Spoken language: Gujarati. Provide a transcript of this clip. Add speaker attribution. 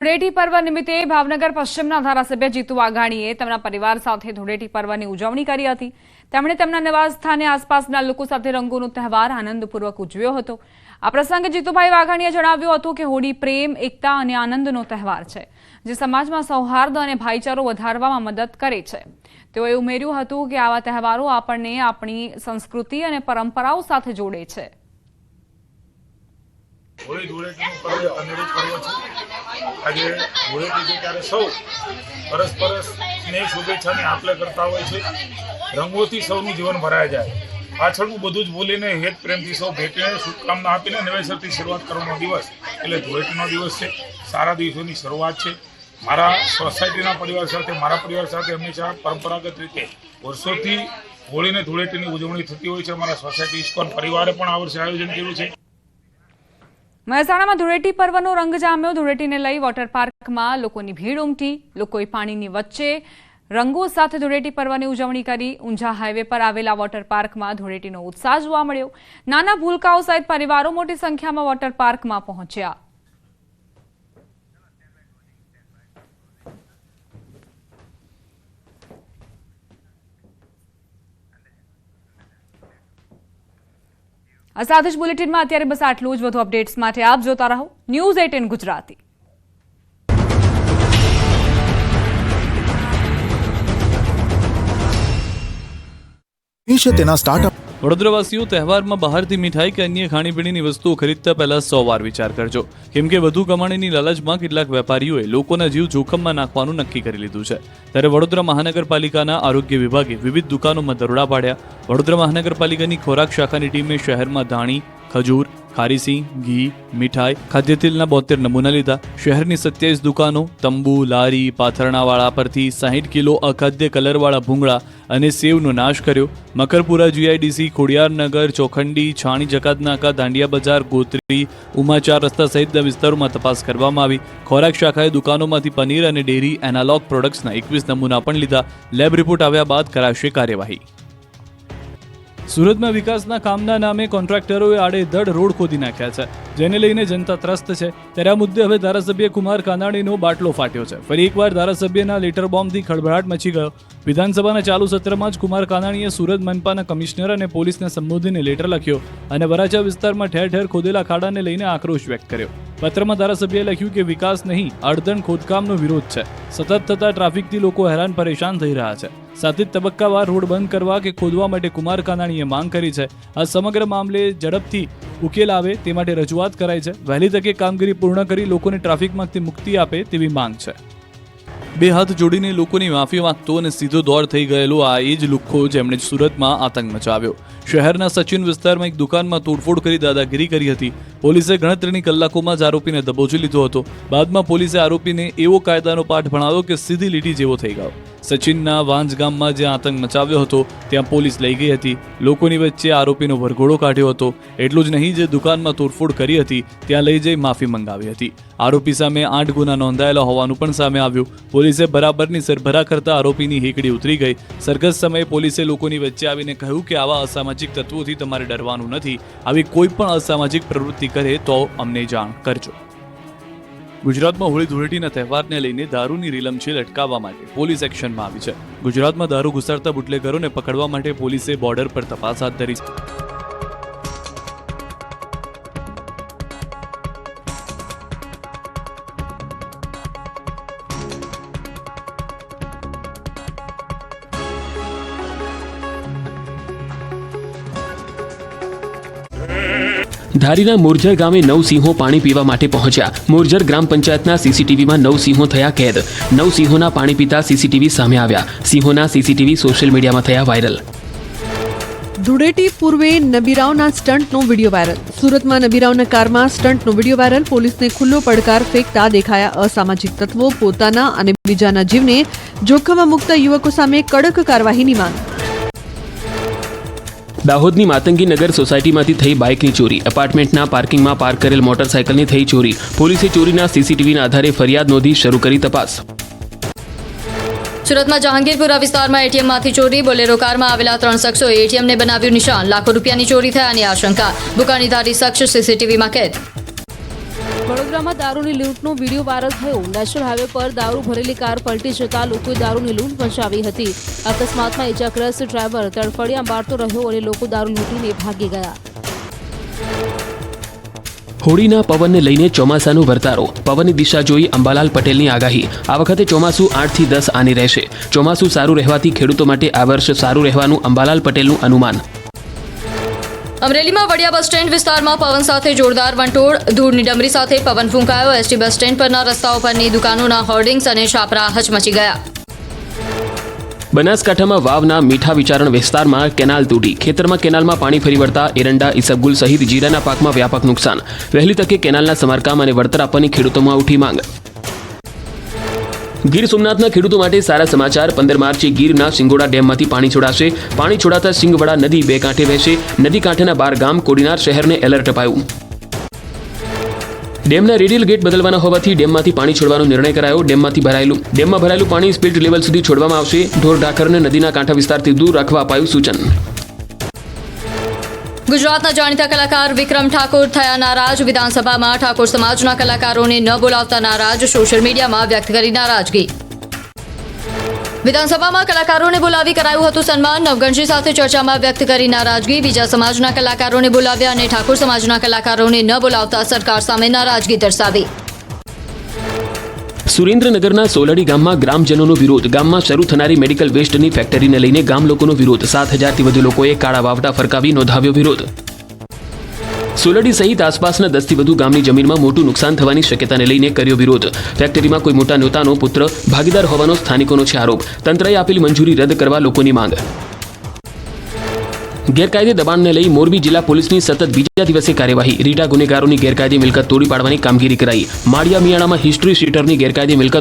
Speaker 1: ધૂળેટી પર્વ નિમિત્તે ભાવનગર પશ્ચિમના ધારાસભ્ય જીતુ વાઘાણીએ તેમના પરિવાર સાથે ધૂળેટી પર્વની ઉજવણી કરી હતી। તેમણે તેમના નિવાસસ્થાને આસપાસના લોકો સાથે રંગોનો તહેવાર આનંદપૂર્વક ઉજવ્યો હતો। આ પ્રસંગે જીતુભાઈ વાઘાણીએ જણાવ્યું હતું કે હોળી પ્રેમ, એકતા અને આનંદનો તહેવાર છે, જે સમાજમાં સૌહાર્દ અને ભાઈચારો વધારવામાં મદદ કરે છે। તેઓએ ઉમેર્યું હતું કે આવા તહેવારો આપણને આપણી સંસ્કૃતિ અને પરંપરાઓ સાથે જોડે છે।
Speaker 2: હોળી ધૂળેટીનું પર્વ અનેરું પર્વ છે। આજે ધૂળેટી છે ત્યારે સૌ પરસ્પર સ્નેહ શુભેચ્છાની આપલે કરતા હોય છે। રંગોથી સૌનું જીવન ભરાય જાય, પાછળનું બધું જ ભૂલીને હેત પ્રેમથી સૌ ભેટીને શુભકામના આપીને નવેસરથી શરૂઆત કરવાનો દિવસ એટલે ધૂળેટીનો દિવસ છે। સારા દિવસોની શરૂઆત છે। મારા સોસાયટીના પરિવાર સાથે, મારા પરિવાર સાથે હંમેશા પરંપરાગત રીતે વર્ષોથી હોળીને ધૂળેટીની ઉજવણી થતી હોય છે। અમારા સોસાયટી ઇસ્કોન પરિવારે પણ આ વર્ષે આયોજન કર્યું છે।
Speaker 1: મહેસાણામાં ધૂળેટી પર્વનો રંગ જામ્યો। ધૂળેટીને લઈ વોટર પાર્કમાં લોકોની ભીડ ઉમટી। લોકોએ પાણીની વચ્ચે રંગો સાથે ધૂળેટી પર્વની ઉજવણી કરી। ઊંઝા હાઈવે પર આવેલા વોટર પાર્કમાં ધૂળેટીનો ઉત્સાહ જોવા મળ્યો। નાના ભૂલકાઓ સહિત પરિવારો મોટી સંખ્યામાં વોટર પાર્કમાં પહોંચ્યા। આ સાથે જ બુલેટિનમાં અત્યારે બસ આટલું જ। વધુ અપડેટ્સ માટે આપ જોતા રહો ન્યૂઝ 18 ગુજરાતી।
Speaker 3: તેના સ્ટાર્ટઅપ
Speaker 4: વડોદરાવાસીઓ તહેવારમાં બહારથી મીઠાઈ કે અન્ય ખાણીપીણીની વસ્તુઓ ખરીદતા પહેલા 100 વાર વિચાર કરજો, કેમ કે વધુ કમાણીની લાલચમાં કેટલાક વેપારીઓએ લોકોના જીવ જોખમમાં નાખવાનું નક્કી કરી લીધું છે। ત્યારે વડોદરા મહાનગરપાલિકાના આરોગ્ય વિભાગે વિવિધ દુકાનોમાં દરોડા પાડ્યા। વડોદરા મહાનગરપાલિકાની ખોરાક શાખાની ટીમે શહેરમાં ધાણી, ખજૂર, ખારીસિંગ, ઘી, મીઠાઈ, ખાદ્યતેલના 72 નમૂના લીધા। શહેરની 27 દુકાનો, તંબુ, લારી, પાથરણાવાળા પરથી 60 કિલો અખાદ્ય કલરવાળા ભૂંગળા અને સેવનો નાશ કર્યો। મકરપુરા જીઆઈડીસી, ખોડિયારનગર, ચોખંડી, છાણી જકાતનાકા, દાંડિયા બજાર, ગોત્રી, ઉમાચાર રસ્તા સહિતના વિસ્તારોમાં તપાસ કરવામાં આવી। ખોરાક શાખાએ દુકાનોમાંથી પનીર અને ડેરી એનાલોગ પ્રોડક્ટ્સના 21 નમૂના પણ લીધા। લેબ રિપોર્ટ આવ્યા બાદ કરાશે કાર્યવાહી। સુરતમાં વિકાસના કામના નામે કોન્ટ્રાક્ટરોએ આડેધડ રોડ ખોદી નાખ્યા છે, જેને લઈને જનતા ત્રસ્ત છે। ત્યારે આ મુદ્દે હવે ધારાસભ્ય કુમાર કાનાણીનો બાટલો ફાટ્યો છે। ફરી એકવાર ધારાસભ્યના લેટર બોમ્બથી ખળભળાટ મચી ગયો। વિધાનસભાના ચાલુ સત્રમાં જ કુમાર કાનાણીએ સુરત મનપાના કમિશનર અને પોલીસને સંબોધીને લેટર લખ્યો અને વરાછા વિસ્તારમાં ઠેર ઠેર ખોદેલા ખાડાને લઈને આક્રોશ વ્યક્ત કર્યો। પત્રમાં ધારાસભ્યએ લખ્યું કે વિકાસ નહીં, આડધણ ખોદકામનો વિરોધ છે। સતત થતા ટ્રાફિકથી લોકો હેરાન પરેશાન થઈ રહ્યા છે। સાથે જ તબક્કાવાર રોડ બંધ કરવા કે ખોદવા માટે કુમાર કાનાણીએ માંગ કરી છે। આ સમગ્ર મામલે ઝડપથી ઉકેલ આવે તે માટે રજૂઆત કરાઈ છે। વહેલી તકે કામગીરી પૂર્ણ કરી લોકોને ટ્રાફિકમાંથી મુક્તિ આપે તેવી માંગ છે। બે હાથ જોડીને લોકોની માફી માંગતો અને સીધો દોર થઈ ગયેલો આ એ જ લુખ્ખો જેમણે સુરતમાં આતંક મચાવ્યો। શહેરના સચિન વિસ્તારમાં એક દુકાનમાં તોડફોડ કરી દાદાગીરી કરી હતી। પોલીસે ગણતરીની કલાકોમાં જ આરોપીને દબોચી લીધો હતો। બાદમાં પોલીસે આરોપીને એવો કાયદાનો પાઠ ભણાવ્યો કે સીધી લીટી જેવો થઈ ગયો। સચિનના વાંજ ગામમાં જે આતંક મચાવ્યો હતો ત્યાં પોલીસ લઈ ગઈ હતી। લોકોની વચ્ચે આરોપીનો વરઘોડો કાઢ્યો હતો। એટલું જ નહીં, જે દુકાનમાં તોડફોડ કરી હતી ત્યાં લઈ જઈ માફી મંગાવી હતી। આરોપી સામે 8 ગુના નોંધાયેલા હોવાનું પણ સામે આવ્યું। પોલીસે બરાબરની સરભરા કરતા આરોપીની હેકડી ઉતરી ગઈ। સરઘસ સમયે પોલીસે લોકોની વચ્ચે આવીને કહ્યું કે આવા અસામાજિક તત્વોથી તમારે ડરવાનું નથી। આવી કોઈ પણ અસામાજિક પ્રવૃત્તિ કરે તો અમને જાણ કરજો। ગુજરાતમાં હોળી ધૂળેટીના તહેવારને લઈને દારૂની રીલમછેલ અટકાવવા માટે પોલીસ એક્શનમાં આવી છે। ગુજરાતમાં દારૂ ઘુસાડતા બુટલેગરોને પકડવા માટે પોલીસે બોર્ડર પર તપાસ હાથ ધરી છે।
Speaker 5: ધારીના મોરજર ગામે 9 સિંહો પાણી પીવા માટે પહોંચ્યા। મોરજર ગ્રામ પંચાયતના સીસીટીવીમાં 9 સિંહો થયા કેદ। 9 સિંહોના પાણી પીતા સીસીટીવી સામે આવ્યા। સિંહોના સીસીટીવી સોશિયલ મીડિયામાં થયા વાયરલ।
Speaker 6: ધૂળેટી પૂર્વે નબીરાવના સ્ટન્ટનો વિડીયો વાયરલ। સુરતમાં નબીરાવના કારમાં સ્ટન્ટનો વિડીયો વાયરલ। પોલીસને ખુલ્લો પડકાર ફેંકતા દેખાયા અસામાજિક તત્વો। પોતાના અને બીજાના જીવને જોખમમાં મુકતા યુવકો સામે કડક કાર્યવાહીની માંગ।
Speaker 5: દાહોદની માતંગી નગર સોસાયટીમાંથી થઈ બાઇકની ચોરી। એપાર્ટમેન્ટના પાર્કિંગમાં પાર્ક કરેલ મોટરસાયકલની થઈ ચોરી। પોલીસે ચોરીના સીસીટીવીના આધારે ફરિયાદ નોંધી શરૂ કરી તપાસ।
Speaker 7: સુરતમાં જહાંગીરપુરા વિસ્તારમાં એટીએમમાંથી ચોરી। બોલેરો કારમાં આવેલા 3 શખ્સોએ એટીએમને બનાવ્યું નિશાન। લાખો રૂપિયાની ચોરી થયાની આશંકા। દુકાનદારી શખ્સ સીસીટીવીમાં કેદ।
Speaker 3: વડોદરામાં દારૂની લૂંટનો વિડીયો વાયરલ થયો. નેશનલ હાઈવે પર દારૂ ભરેલી કાર પલટી જતા લોકોએ દારૂની લૂંટ મચાવી હતી. અકસ્માતમાં ઇજાગ્રસ્ત ડ્રાઈવર તડફડિયા મારતો રહ્યો અને લોકો દારૂ લૂંટીને ભાગી ગયા.
Speaker 5: હોળીના પવનને લઈને ચોમાસાનો વર્તારો. પવનની દિશા જોઈ અંબાલાલ પટેલની આગાહી. આ વખતે ચોમાસું 8 થી 10 આની રહેશે. ચોમાસું સારું રહેવાથી ખેડૂતો માટે આ વર્ષ સારું રહેવાનું અંબાલાલ પટેલનું અનુમાન.
Speaker 7: અમરેલીમાં વડિયા બસ સ્ટેન્ડ વિસ્તારમાં પવન સાથે જોરદાર વંટોળ. ધૂળની ડમરી સાથે પવન ફૂંકાયો. એસટી બસ સ્ટેન્ડ પરના રસ્તાઓ પરની દુકાનોના હોર્ડિંગ્સ અને છાપરા હચમચી ગયા.
Speaker 5: બનાસકાંઠામાં વાવના મીઠા વિચારણ વિસ્તારમાં કેનાલ તૂટી. ખેતરમાં કેનાલમાં પાણી ફરી વળતા એરંડા, ઈસબગુલ સહિત જીરાના પાકમાં વ્યાપક નુકસાન. વહેલી તકે કેનાલના સમારકામ અને વળતર આપવાની ખેડૂતોમાં ઉઠી માંગ. ગીર સોમનાથના ખેડૂતો માટે સારા સમાચાર. 15 માર્ચે ગીરના સિંગોડા ડેમમાંથી પાણી છોડાશે. પાણી છોડાતા સિંગવડા નદી બે કાંઠે વહેશે. નદી કાંઠેના 12 ગામ કોડીનાર શહેરને એલર્ટ અપાયું. ડેમના રેડિયલ ગેટ બદલવાના હોવાથી ડેમમાંથી પાણી છોડવાનો નિર્ણય કરાયો. ડેમમાં ભરાયેલું પાણી સ્પિલ્ટ લેવલ સુધી છોડવામાં આવશે. ઢોર ઢાકરને નદીના કાંઠા વિસ્તારથી દૂર રાખવા અપાયું સૂચન.
Speaker 7: ગુજરાતના જાણીતા કલાકાર વિક્રમ ઠાકોર થયા નારાજ. વિધાનસભામાં ઠાકોર સમાજના કલાકારોને ન બોલાવતા નારાજ. સોશિયલ મીડિયામાં વ્યક્ત કરી નારાજગી. વિધાનસભામાં કલાકારોને બોલાવી કરાયું હતું સન્માન. નવગણજી સાથે ચર્ચામાં વ્યક્ત કરી નારાજગી. બીજા સમાજના કલાકારોને બોલાવ્યા અને ઠાકોર સમાજના કલાકારોને ન બોલાવતા સરકાર સામે નારાજગી દર્શાવી.
Speaker 5: સુરેન્દ્રનગરના સોલડી ગામમાં ગ્રામજનોનો વિરોધ. ગામમાં શરૂ થનારી મેડિકલ વેસ્ટની ફેક્ટરીને લઈને ગામ લોકોનો વિરોધ. 7000થી વધુ લોકોએ કાળા વાવટા ફરકાવી નોંધાવ્યો વિરોધ. સોલડી સહિત આસપાસના 10 થી વધુ ગામની જમીનમાં મોટું નુકસાન થવાની શક્યતાને લઈને કર્યો વિરોધ. ફેક્ટરીમાં કોઈ મોટા નેતાનો પુત્ર ભાગીદાર હોવાનો સ્થાનિકોનો છે આરોપ. તંત્રએ આપેલી મંજૂરી રદ કરવા લોકોની માંગ. ગેરકાયદે દબાણને લઈ મોરબી જિલ્લા પોલીસની સતત બીજા દિવસે કાર્યવાહી. રીટા ગુનેગારોની ગેરકાયદે મિલકત તોડી પાડવાની કામગીરી કરાઈ. માળિયા મિયાણામાં હિસ્ટ્રી શીટરની ગેરકાયદે મિલકત